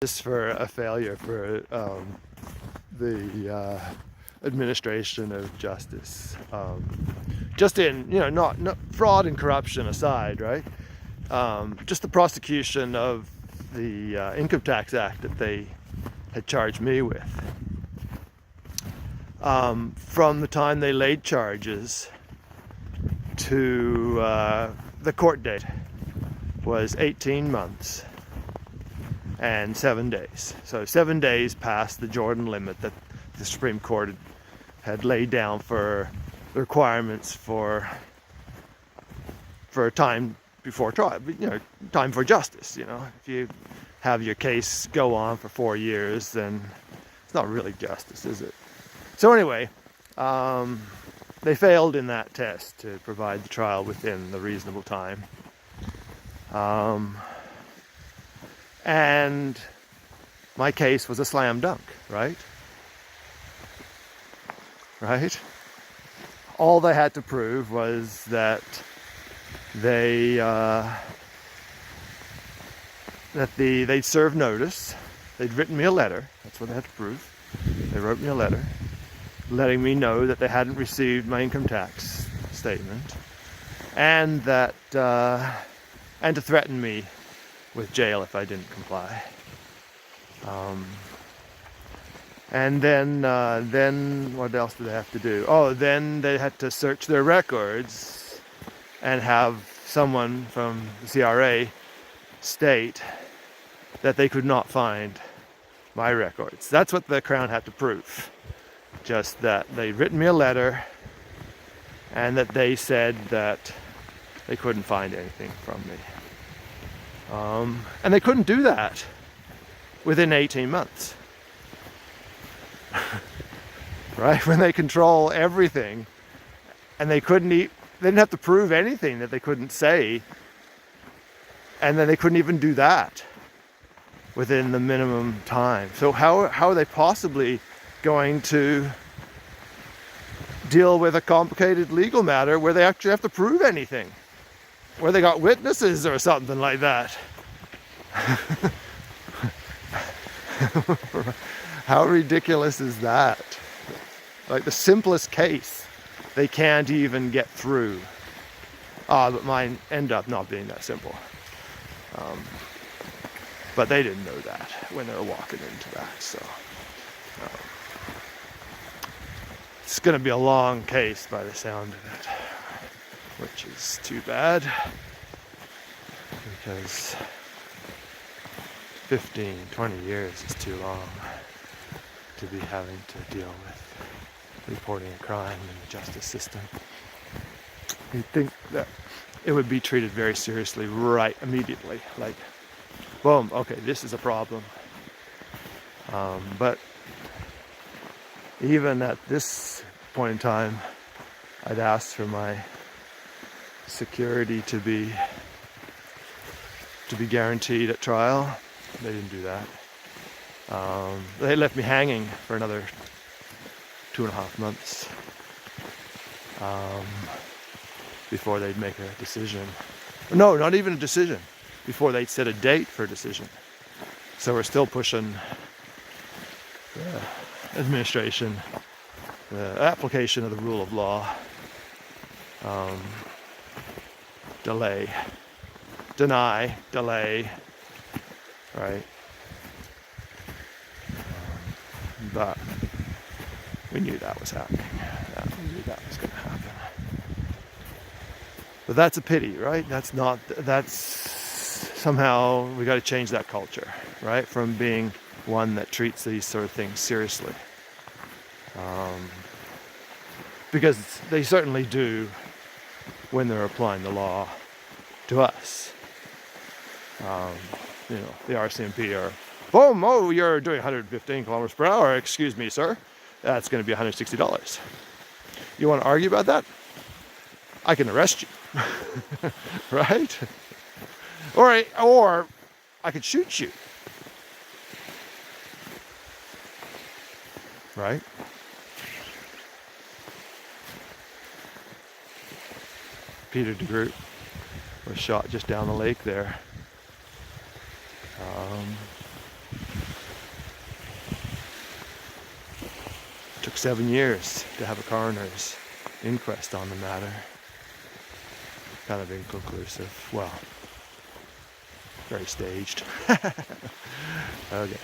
Just for a failure for the administration of justice. Just in, not fraud and corruption aside, right? Just the prosecution of the Income Tax Act that they had charged me with. From the time they laid charges to the court date was 18 months and 7 days. So 7 days past the Jordan limit that the Supreme Court had laid down for the requirements for time before trial, time for justice. If you have your case go on for 4 years, then it's not really justice, is it? So anyway, they failed in that test to provide the trial within the reasonable time. And my case was a slam dunk, right? Right? All they had to prove was that they'd served notice. They'd written me a letter. That's what they had to prove. They wrote me a letter letting me know that they hadn't received my income tax statement, and that and to threaten me with jail if I didn't comply. And then what else did they have to do? Oh, then they had to search their records and have someone from the CRA state that they could not find my records. That's what the Crown had to prove. Just that they'd written me a letter and that they said that they couldn't find anything from me. And they couldn't do that within 18 months. Right? When they control everything, and they didn't have to prove anything that they couldn't say, and then they couldn't even do that within the minimum time. So how are they possibly going to deal with a complicated legal matter where they actually have to prove anything? Where they got witnesses or something like that? How ridiculous is that? Like the simplest case, they can't even get through. But mine ended up not being that simple. But they didn't know that when they were walking into that. So it's going to be a long case by the sound of it, which is too bad, because 15, 20 years is too long to be having to deal with reporting a crime in the justice system. You'd think that it would be treated very seriously right immediately, like, boom, okay, this is a problem. But even at this point in time, I'd asked for my security to be guaranteed at trial. They didn't do that. They left me hanging for another 2.5 months before they'd make a decision. No, not even a decision. Before they'd set a date for a decision. So we're still pushing the administration, the application of the rule of law, delay, right? But we knew that was happening. We knew that was going to happen. But that's a pity, right? That's somehow we got to change that culture, right? From being one that treats these sort of things seriously. Because they certainly do when they're applying the law to us. The RCMP are, boom, oh, you're doing 115 kilometers per hour. Excuse me, sir. That's going to be $160. You want to argue about that? I can arrest you. Right? Or I could shoot you. Right? Peter DeGroot was shot just down the lake there. Took 7 years to have a coroner's inquest on the matter. Kind of inconclusive. Well, very staged. Okay.